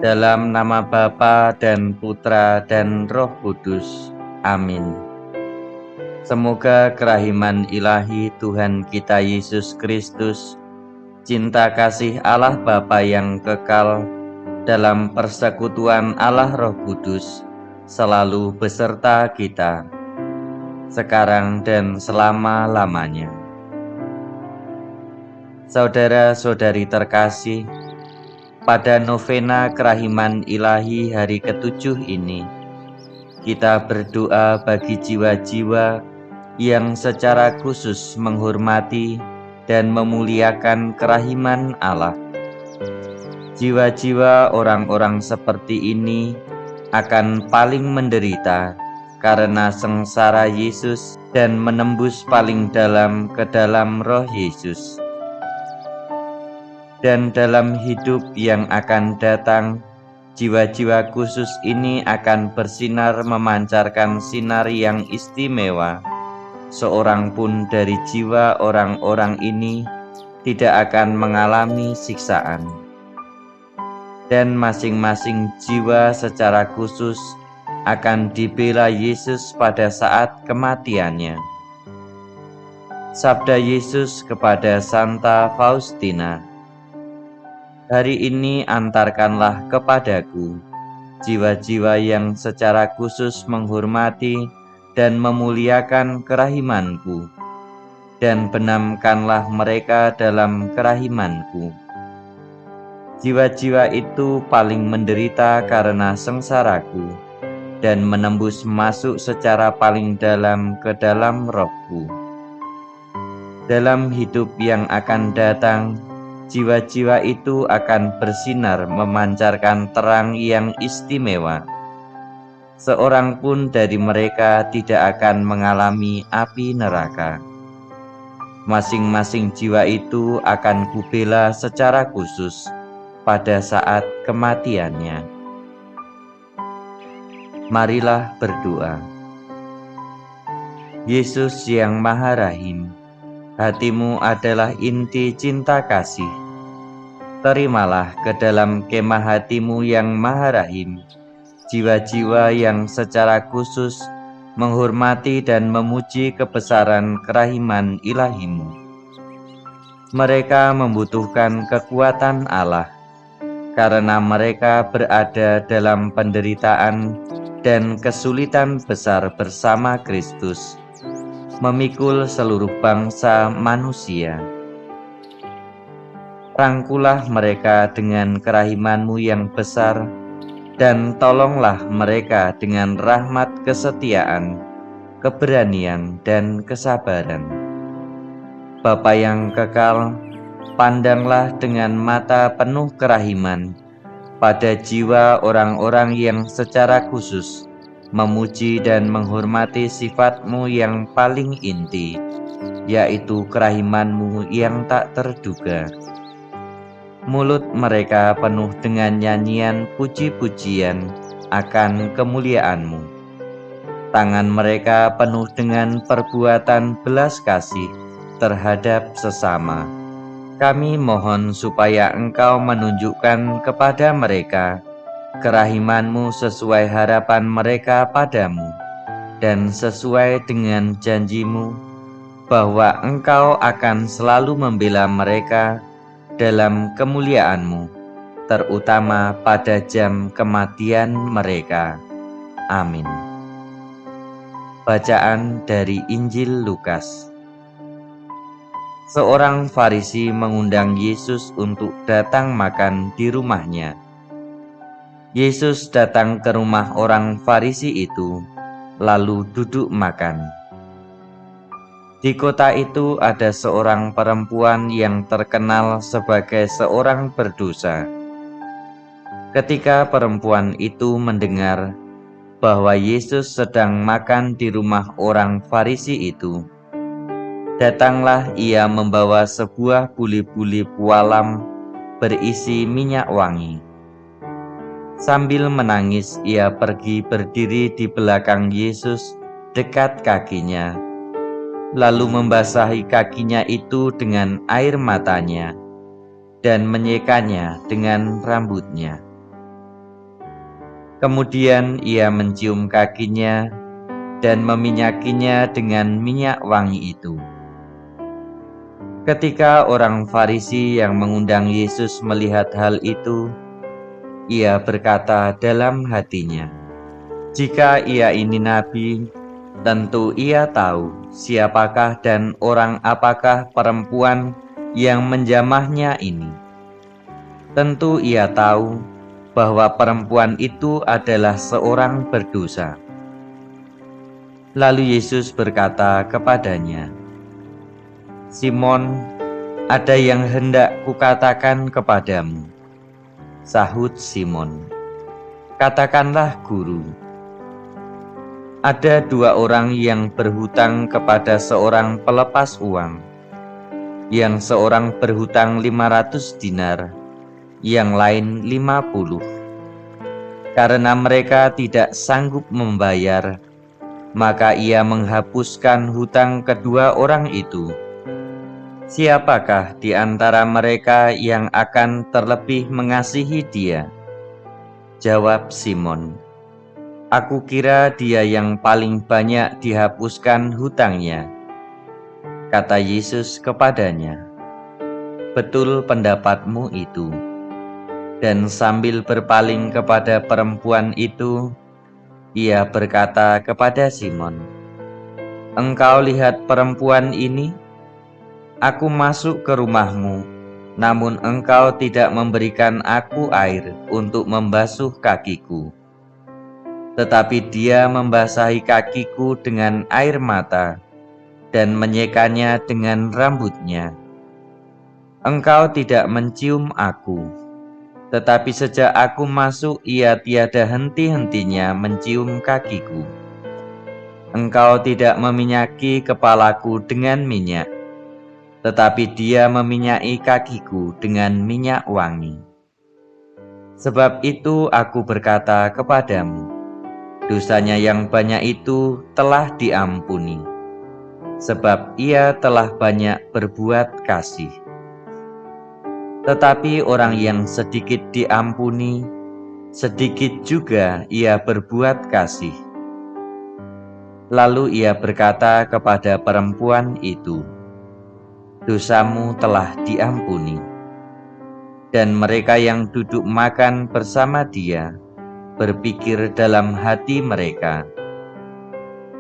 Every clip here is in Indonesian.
Dalam nama Bapa dan Putra dan Roh Kudus. Amin. Semoga kerahiman ilahi Tuhan kita Yesus Kristus, cinta kasih Allah Bapa yang kekal, dalam persekutuan Allah Roh Kudus, selalu beserta kita, sekarang dan selama-lamanya. Saudara-saudari terkasih, pada novena kerahiman ilahi hari ke-7 ini, kita berdoa bagi jiwa-jiwa yang secara khusus menghormati dan memuliakan kerahiman Allah. Jiwa-jiwa orang-orang seperti ini akan paling menderita karena sengsara Yesus dan menembus paling dalam ke dalam roh Yesus. Dan dalam hidup yang akan datang, jiwa-jiwa khusus ini akan bersinar memancarkan sinar yang istimewa. Seorang pun dari jiwa orang-orang ini tidak akan mengalami siksaan. Dan masing-masing jiwa secara khusus akan dibela Yesus pada saat kematiannya. Sabda Yesus kepada Santa Faustina, "Hari ini antarkanlah kepadaku jiwa-jiwa yang secara khusus menghormati dan memuliakan kerahimanku, dan benamkanlah mereka dalam kerahimanku." Jiwa-jiwa itu paling menderita karena sengsaraku, dan menembus masuk secara paling dalam ke dalam rohku. Dalam hidup yang akan datang, jiwa-jiwa itu akan bersinar memancarkan terang yang istimewa. Seorang pun dari mereka tidak akan mengalami api neraka. Masing-masing jiwa itu akan kubela secara khusus pada saat kematiannya. Marilah berdoa. Yesus yang Maha Rahim, hatimu adalah inti cinta kasih. Terimalah ke dalam kemah hatimu yang Maha Rahim, jiwa-jiwa yang secara khusus menghormati dan memuji kebesaran kerahiman ilahimu. Mereka membutuhkan kekuatan Allah, karena mereka berada dalam penderitaan dan kesulitan besar bersama Kristus, memikul seluruh bangsa manusia. Rangkulah mereka dengan kerahiman-Mu yang besar, dan tolonglah mereka dengan rahmat kesetiaan, keberanian, dan kesabaran. Bapa yang kekal, pandanglah dengan mata penuh kerahiman pada jiwa orang-orang yang secara khusus memuji dan menghormati sifat-Mu yang paling inti, yaitu kerahiman-Mu yang tak terduga. Mulut mereka penuh dengan nyanyian puji-pujian akan kemuliaan-Mu. Tangan mereka penuh dengan perbuatan belas kasih terhadap sesama. Kami mohon supaya Engkau menunjukkan kepada mereka kerahiman-Mu sesuai harapan mereka padamu, dan sesuai dengan janji-Mu bahwa Engkau akan selalu membela mereka dalam kemuliaan-Mu, terutama pada jam kematian mereka. Amin. Bacaan dari Injil Lukas. Seorang Farisi mengundang Yesus untuk datang makan di rumahnya. Yesus datang ke rumah orang Farisi itu, lalu duduk makan. Di kota itu ada seorang perempuan yang terkenal sebagai seorang berdosa. Ketika perempuan itu mendengar bahwa Yesus sedang makan di rumah orang Farisi itu, datanglah ia membawa sebuah buli-buli pualam berisi minyak wangi. Sambil menangis, ia pergi berdiri di belakang Yesus dekat kakinya, lalu membasahi kakinya itu dengan air matanya dan menyekanya dengan rambutnya. Kemudian ia mencium kakinya dan meminyakinya dengan minyak wangi itu. Ketika orang Farisi yang mengundang Yesus melihat hal itu, ia berkata dalam hatinya, "Jika ia ini nabi, tentu ia tahu siapakah dan orang apakah perempuan yang menjamahnya ini. Tentu ia tahu bahwa perempuan itu adalah seorang berdosa." Lalu Yesus berkata kepadanya, "Simon, ada yang hendak kukatakan kepadamu." Sahut Simon, "Katakanlah, Guru." Ada dua orang yang berhutang kepada seorang pelepas uang. Yang seorang berhutang 500 dinar, yang lain 50. Karena mereka tidak sanggup membayar, maka ia menghapuskan hutang kedua orang itu. Siapakah di antara mereka yang akan terlebih mengasihi dia? Jawab Simon, "Aku kira dia yang paling banyak dihapuskan hutangnya." Kata Yesus kepadanya, "Betul pendapatmu itu." Dan sambil berpaling kepada perempuan itu, ia berkata kepada Simon, "Engkau lihat perempuan ini? Aku masuk ke rumahmu, namun engkau tidak memberikan aku air untuk membasuh kakiku. Tetapi dia membasahi kakiku dengan air mata dan menyekanya dengan rambutnya. Engkau tidak mencium aku, tetapi sejak aku masuk ia tiada henti-hentinya mencium kakiku. Engkau tidak meminyaki kepalaku dengan minyak, tetapi dia meminyaki kakiku dengan minyak wangi. Sebab itu aku berkata kepadamu, dosanya yang banyak itu telah diampuni, sebab ia telah banyak berbuat kasih. Tetapi orang yang sedikit diampuni, sedikit juga ia berbuat kasih." Lalu ia berkata kepada perempuan itu, "Dosamu telah diampuni." Dan mereka yang duduk makan bersama dia berpikir dalam hati mereka,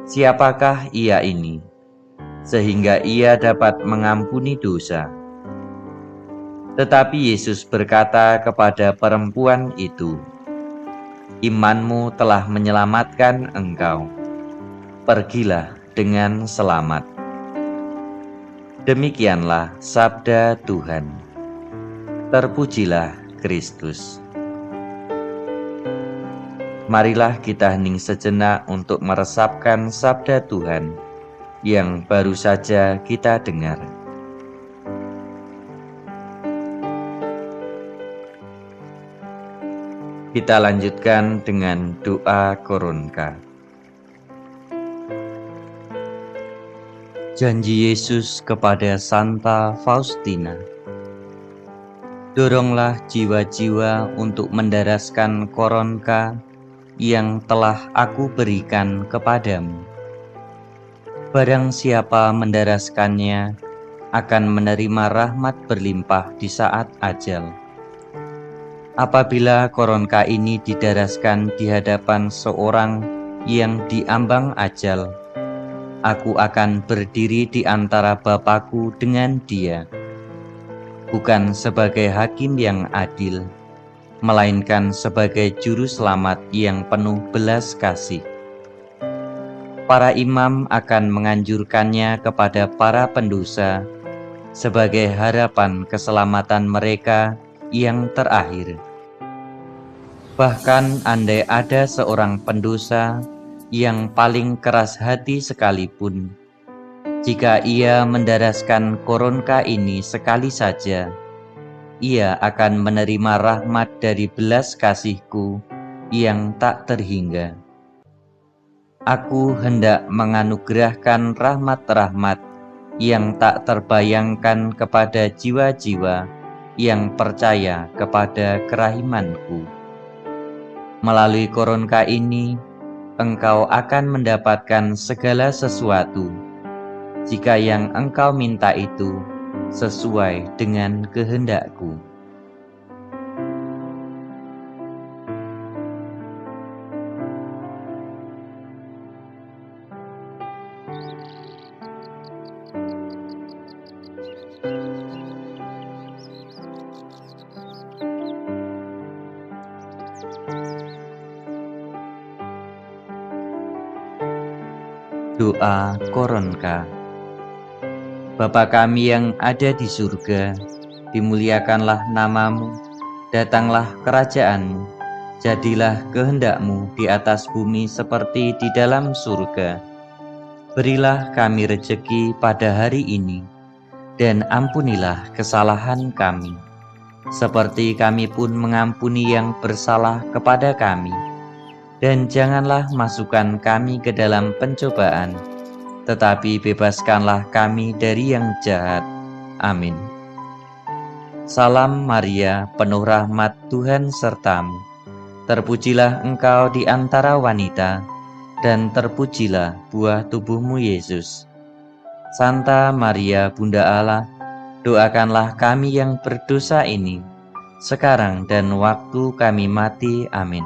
"Siapakah ia ini, sehingga ia dapat mengampuni dosa?" Tetapi Yesus berkata kepada perempuan itu, "Imanmu telah menyelamatkan engkau. Pergilah dengan selamat." Demikianlah sabda Tuhan. Terpujilah Kristus. Marilah kita hening sejenak untuk meresapkan sabda Tuhan yang baru saja kita dengar. Kita lanjutkan dengan doa koronka. Janji Yesus kepada Santa Faustina. Doronglah jiwa-jiwa untuk mendaraskan koronka yang telah aku berikan kepadamu. Barang siapa mendaraskannya akan menerima rahmat berlimpah di saat ajal. Apabila koronka ini didaraskan di hadapan seorang yang diambang ajal, aku akan berdiri di antara Bapakku dengan dia, bukan sebagai hakim yang adil, melainkan sebagai juru selamat yang penuh belas kasih. Para imam akan menganjurkannya kepada para pendosa sebagai harapan keselamatan mereka yang terakhir. Bahkan andai ada seorang pendosa yang paling keras hati sekalipun, jika ia mendaraskan koronka ini sekali saja, ia akan menerima rahmat dari belas kasihku yang tak terhingga. Aku hendak menganugerahkan rahmat-rahmat yang tak terbayangkan kepada jiwa-jiwa yang percaya kepada kerahimanku. Melalui koronka ini, engkau akan mendapatkan segala sesuatu, jika yang engkau minta itu sesuai dengan kehendakku. Doa Koronka. Bapa kami yang ada di surga, dimuliakanlah namamu, datanglah kerajaanmu, jadilah kehendakmu di atas bumi seperti di dalam surga. Berilah kami rejeki pada hari ini, dan ampunilah kesalahan kami, seperti kami pun mengampuni yang bersalah kepada kami. Dan janganlah masukkan kami ke dalam pencobaan, tetapi bebaskanlah kami dari yang jahat. Amin. Salam Maria, penuh rahmat, Tuhan sertamu. Terpujilah engkau di antara wanita, dan terpujilah buah tubuhmu Yesus. Santa Maria, Bunda Allah, doakanlah kami yang berdosa ini, sekarang dan waktu kami mati. Amin.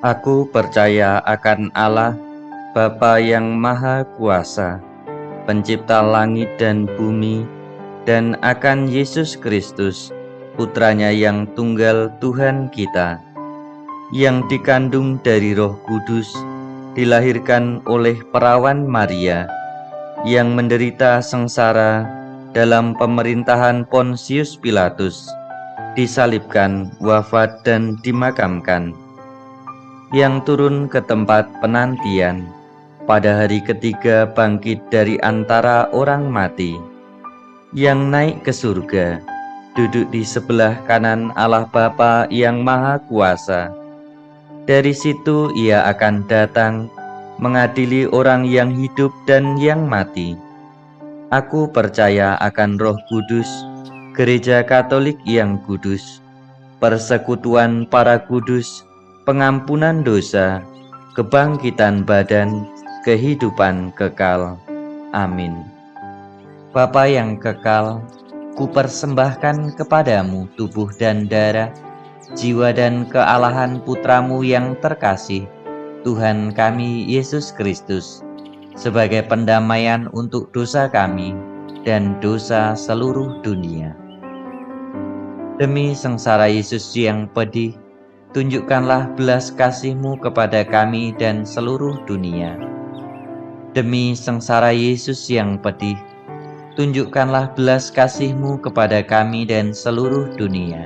Aku percaya akan Allah, Bapa yang Maha Kuasa, Pencipta langit dan bumi, dan akan Yesus Kristus, Putranya yang tunggal Tuhan kita, yang dikandung dari Roh Kudus, dilahirkan oleh perawan Maria, yang menderita sengsara dalam pemerintahan Pontius Pilatus, disalibkan, wafat dan dimakamkan, yang turun ke tempat penantian, pada hari ketiga bangkit dari antara orang mati, yang naik ke surga, duduk di sebelah kanan Allah Bapa yang Maha Kuasa. Dari situ ia akan datang, mengadili orang yang hidup dan yang mati. Aku percaya akan Roh Kudus, Gereja Katolik yang kudus, persekutuan para kudus, pengampunan dosa, kebangkitan badan, kehidupan kekal. Amin. Bapa yang kekal, kupersembahkan kepadamu tubuh dan darah, jiwa dan kealahan Putramu yang terkasih, Tuhan kami Yesus Kristus, sebagai pendamaian untuk dosa kami dan dosa seluruh dunia. Demi sengsara Yesus yang pedih, tunjukkanlah belas kasih-Mu kepada kami dan seluruh dunia. Demi sengsara Yesus yang pedih, tunjukkanlah belas kasih-Mu kepada kami dan seluruh dunia.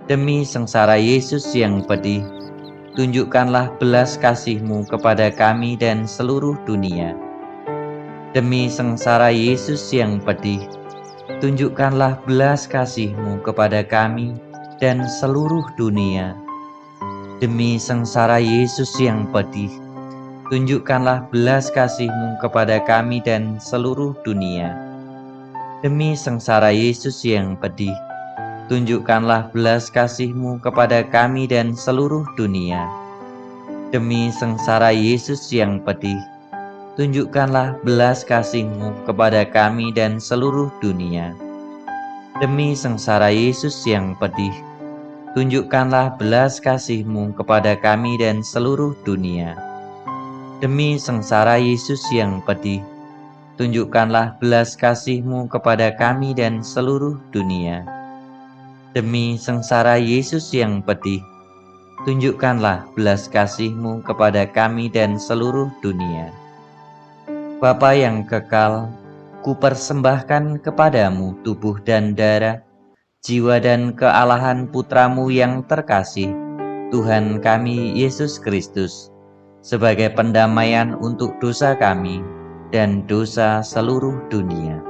Demi sengsara Yesus yang pedih, tunjukkanlah belas kasih-Mu kepada kami dan seluruh dunia. Demi sengsara Yesus yang pedih, tunjukkanlah belas kasih-Mu kepada kami dan seluruh dunia. Demi sengsara Yesus yang pedih, tunjukkanlah belas kasih-Mu kepada kami dan seluruh dunia. Demi sengsara Yesus yang pedih, tunjukkanlah belas kasih-Mu kepada kami dan seluruh dunia. Demi sengsara Yesus yang pedih, tunjukkanlah belas kasih-Mu kepada kami dan seluruh dunia. Demi sengsara Yesus yang pedih, tunjukkanlah belas kasih-Mu kepada kami dan seluruh dunia. Demi sengsara Yesus yang pedih, tunjukkanlah belas kasih-Mu kepada kami dan seluruh dunia. Demi sengsara Yesus yang pedih, tunjukkanlah belas kasih-Mu kepada kami dan seluruh dunia. Bapa yang kekal, kupersembahkan kepadamu tubuh dan darah, jiwa dan kealahan Putramu yang terkasih, Tuhan kami Yesus Kristus, sebagai pendamaian untuk dosa kami dan dosa seluruh dunia.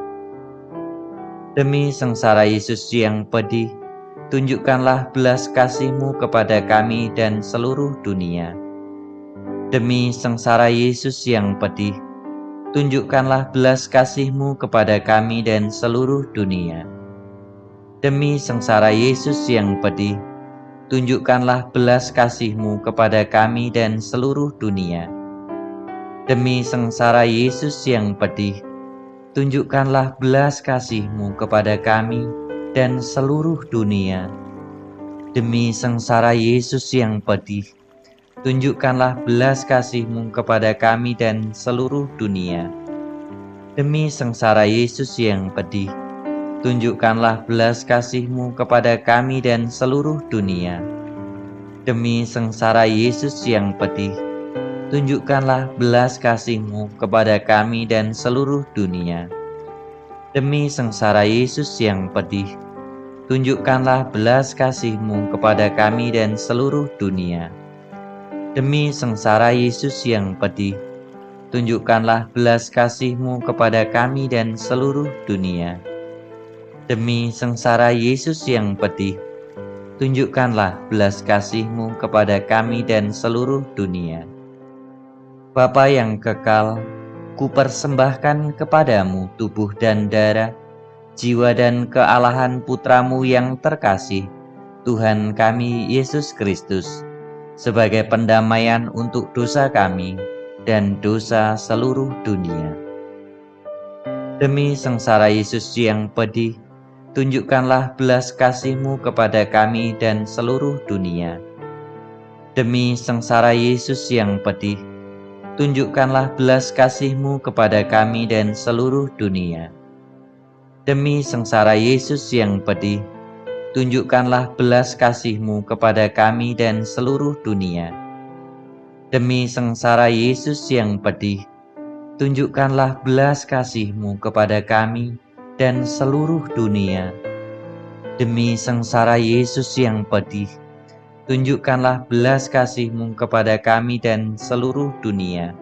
Demi sengsara Yesus yang pedih, tunjukkanlah belas kasih-Mu kepada kami dan seluruh dunia. Demi sengsara Yesus yang pedih, tunjukkanlah belas kasih-Mu kepada kami dan seluruh dunia. Demi sengsara Yesus yang pedih, tunjukkanlah belas kasih-Mu kepada kami dan seluruh dunia. Demi sengsara Yesus yang pedih, tunjukkanlah belas kasih-Mu kepada kami dan seluruh dunia. Demi sengsara Yesus yang pedih, tunjukkanlah belas kasih-Mu kepada kami dan seluruh dunia. Demi sengsara Yesus yang pedih, tunjukkanlah belas kasih-Mu kepada kami dan seluruh dunia. Demi sengsara Yesus yang pedih, tunjukkanlah belas kasih-Mu kepada kami dan seluruh dunia. Demi sengsara Yesus yang pedih, tunjukkanlah belas kasih-Mu kepada kami dan seluruh dunia. Demi sengsara Yesus yang pedih, tunjukkanlah belas kasih-Mu kepada kami dan seluruh dunia. Demi sengsara Yesus yang pedih, tunjukkanlah belas kasih-Mu kepada kami dan seluruh dunia. Bapa yang kekal, kupersembahkan kepadamu tubuh dan darah, jiwa dan kealahan Putra-Mu yang terkasih, Tuhan kami Yesus Kristus, sebagai pendamaian untuk dosa kami dan dosa seluruh dunia. Demi sengsara Yesus yang pedih, tunjukkanlah belas kasih-Mu kepada kami dan seluruh dunia. Demi sengsara Yesus yang pedih, tunjukkanlah belas kasih-Mu kepada kami dan seluruh dunia. Demi sengsara Yesus yang pedih, tunjukkanlah belas kasih-Mu kepada kami dan seluruh dunia. Demi sengsara Yesus yang pedih, tunjukkanlah belas kasih-Mu kepada kami dan seluruh dunia. Demi sengsara Yesus yang pedih, tunjukkanlah belas kasih-Mu kepada kami dan seluruh dunia.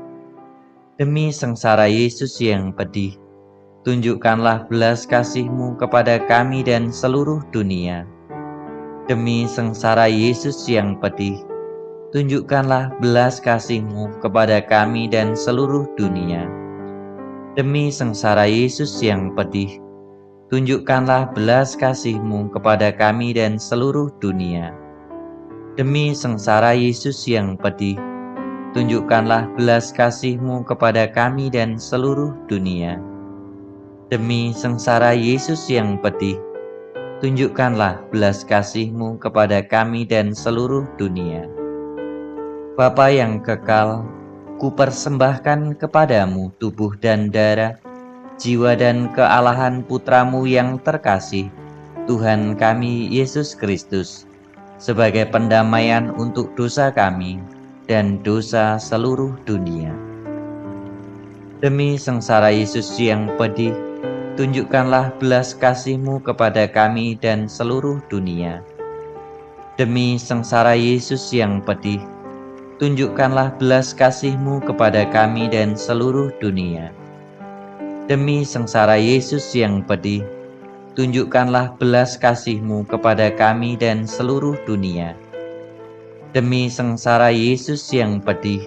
Demi sengsara Yesus yang pedih, tunjukkanlah belas kasih-Mu kepada kami dan seluruh dunia. Demi sengsara Yesus yang pedih, tunjukkanlah belas kasih-Mu kepada kami dan seluruh dunia. Demi sengsara Yesus yang pedih, tunjukkanlah belas kasih-Mu kepada kami dan seluruh dunia. Demi sengsara Yesus yang pedih, tunjukkanlah belas kasih-Mu kepada kami dan seluruh dunia. Demi sengsara Yesus yang pedih, tunjukkanlah belas kasih-Mu kepada kami dan seluruh dunia. Bapa yang kekal, kupersembahkan kepadamu tubuh dan darah, jiwa dan kealahan Putra-Mu yang terkasih, Tuhan kami Yesus Kristus, sebagai pendamaian untuk dosa kami dan dosa seluruh dunia. Demi sengsara Yesus yang pedih, tunjukkanlah belas kasih-Mu kepada kami dan seluruh dunia. Demi sengsara Yesus yang pedih, tunjukkanlah belas kasih-Mu kepada kami dan seluruh dunia. Demi sengsara Yesus yang pedih, tunjukkanlah belas kasih-Mu kepada kami dan seluruh dunia. Demi sengsara Yesus yang pedih,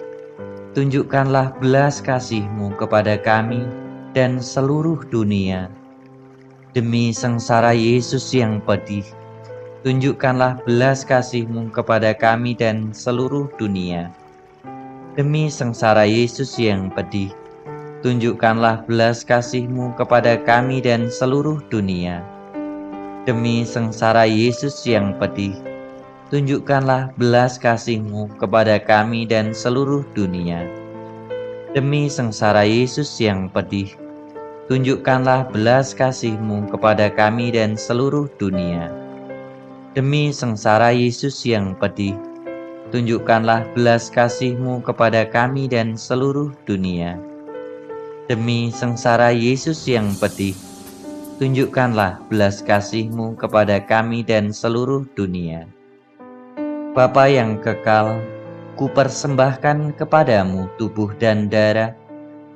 tunjukkanlah belas kasih-Mu kepada kami dan seluruh dunia. Demi sengsara Yesus yang pedih, tunjukkanlah belas kasih-Mu kepada kami dan seluruh dunia. Demi sengsara Yesus yang pedih, tunjukkanlah belas kasih-Mu kepada kami dan seluruh dunia. Demi sengsara Yesus yang pedih, tunjukkanlah belas kasih-Mu kepada kami dan seluruh dunia. Demi sengsara Yesus yang pedih, tunjukkanlah belas kasih-Mu kepada kami dan seluruh dunia. Demi sengsara Yesus yang pedih, tunjukkanlah belas kasih-Mu kepada kami dan seluruh dunia. Demi sengsara Yesus yang pedih, tunjukkanlah belas kasih-Mu kepada kami dan seluruh dunia. Bapa yang kekal, kupersembahkan kepadamu tubuh dan darah,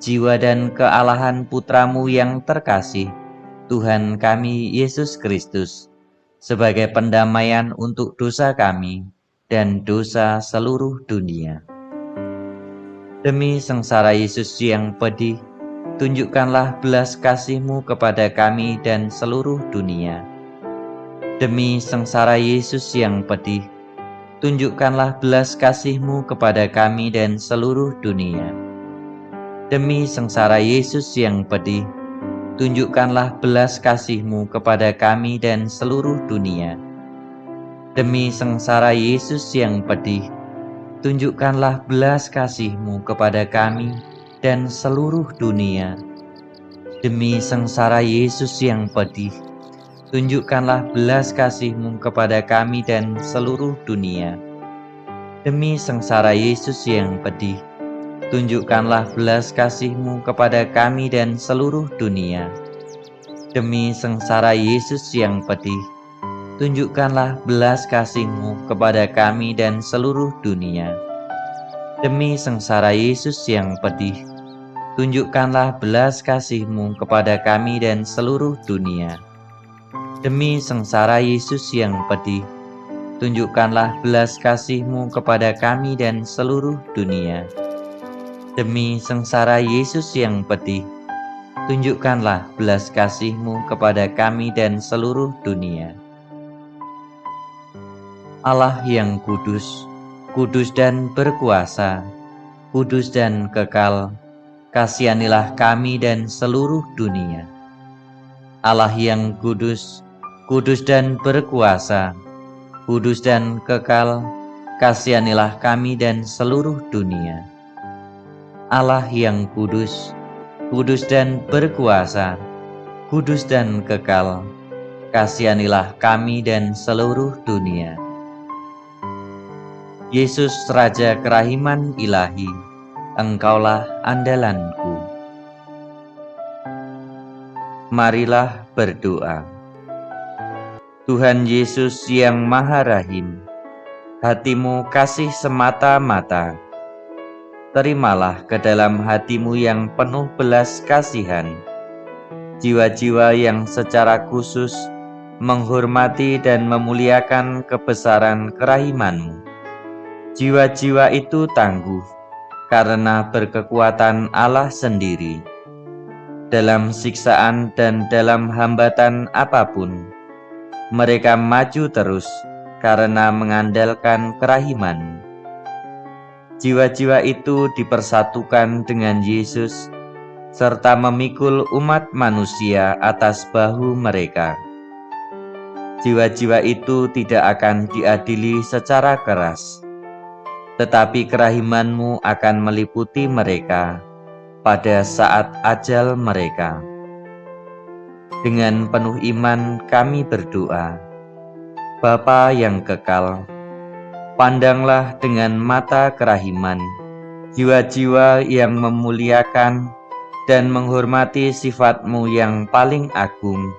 jiwa dan kealahan Putra-Mu yang terkasih, Tuhan kami Yesus Kristus, sebagai pendamaian untuk dosa kami dan dosa seluruh dunia. Demi sengsara Yesus yang pedih, tunjukkanlah belas kasih-Mu kepada kami dan seluruh dunia. Demi sengsara Yesus yang pedih, tunjukkanlah belas kasih-Mu kepada kami dan seluruh dunia. Demi sengsara Yesus yang pedih, tunjukkanlah belas kasih-Mu kepada kami dan seluruh dunia. Demi sengsara Yesus yang pedih, tunjukkanlah belas kasih-Mu kepada kami dan seluruh dunia. Demi sengsara Yesus yang pedih, tunjukkanlah belas kasih-Mu kepada kami dan seluruh dunia. Demi sengsara Yesus yang pedih, tunjukkanlah belas kasih-Mu kepada kami dan seluruh dunia. Demi sengsara Yesus yang pedih, tunjukkanlah belas kasih-Mu kepada kami dan seluruh dunia. Demi sengsara Yesus yang pedih, tunjukkanlah belas kasih-Mu kepada kami dan seluruh dunia. Demi sengsara Yesus yang pedih, tunjukkanlah belas kasih-Mu kepada kami dan seluruh dunia. Demi sengsara Yesus yang pedih, tunjukkanlah belas kasih-Mu kepada kami dan seluruh dunia. Allah yang kudus, kudus dan berkuasa, kudus dan kekal, kasihanilah kami dan seluruh dunia. Allah yang kudus, kudus dan berkuasa, kudus dan kekal, kasihanilah kami dan seluruh dunia. Allah yang kudus, kudus dan berkuasa, kudus dan kekal, kasihanilah kami dan seluruh dunia. Yesus Raja Kerahiman Ilahi, Engkaulah andalanku. Marilah berdoa. Tuhan Yesus yang Maha Rahim, hati-Mu kasih semata-mata. Terimalah ke dalam hati-Mu yang penuh belas kasihan, jiwa-jiwa yang secara khusus menghormati dan memuliakan kebesaran kerahiman-Mu. Jiwa-jiwa itu tangguh karena berkekuatan Allah sendiri. Dalam siksaan dan dalam hambatan apapun, mereka maju terus karena mengandalkan kerahiman. Jiwa-jiwa itu dipersatukan dengan Yesus serta memikul umat manusia atas bahu mereka. Jiwa-jiwa itu tidak akan diadili secara keras, tetapi kerahiman-Mu akan meliputi mereka pada saat ajal mereka. Dengan penuh iman kami berdoa. Bapa yang kekal, pandanglah dengan mata kerahiman jiwa-jiwa yang memuliakan dan menghormati sifat-Mu yang paling agung,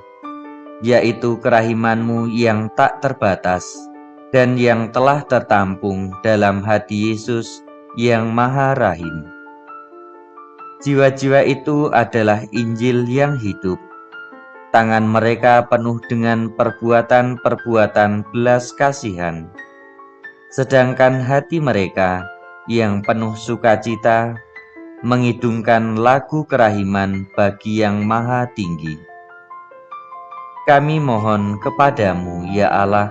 yaitu kerahiman-Mu yang tak terbatas dan yang telah tertampung dalam hati Yesus yang Maha Rahim. Jiwa-jiwa itu adalah Injil yang hidup. Tangan mereka penuh dengan perbuatan-perbuatan belas kasihan, sedangkan hati mereka yang penuh sukacita mengidungkan lagu kerahiman bagi Yang Maha Tinggi. Kami mohon kepadamu, ya Allah,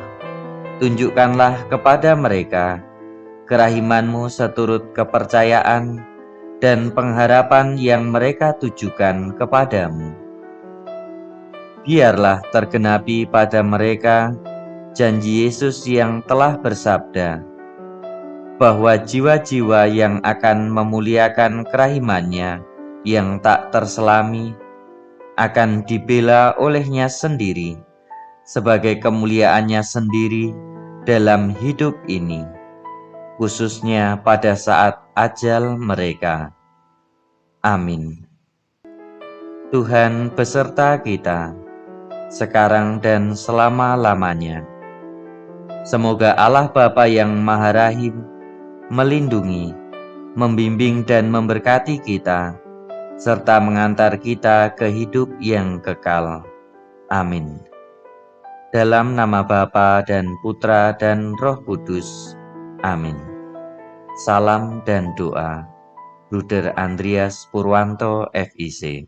tunjukkanlah kepada mereka kerahiman-Mu seturut kepercayaan dan pengharapan yang mereka tujukan kepadamu. Biarlah tergenapi pada mereka janji Yesus yang telah bersabda, bahwa jiwa-jiwa yang akan memuliakan kerahimannya yang tak terselami akan dibela olehnya sendiri sebagai kemuliaannya sendiri dalam hidup ini, khususnya pada saat ajal mereka. Amin. Tuhan beserta kita, sekarang dan selama-lamanya. Semoga Allah Bapa yang Maha Rahim melindungi, membimbing dan memberkati kita, serta mengantar kita ke hidup yang kekal. Amin. Dalam nama Bapa dan Putra dan Roh Kudus. Amin. Salam dan doa. Bruder Andreas Purwanto, FIC.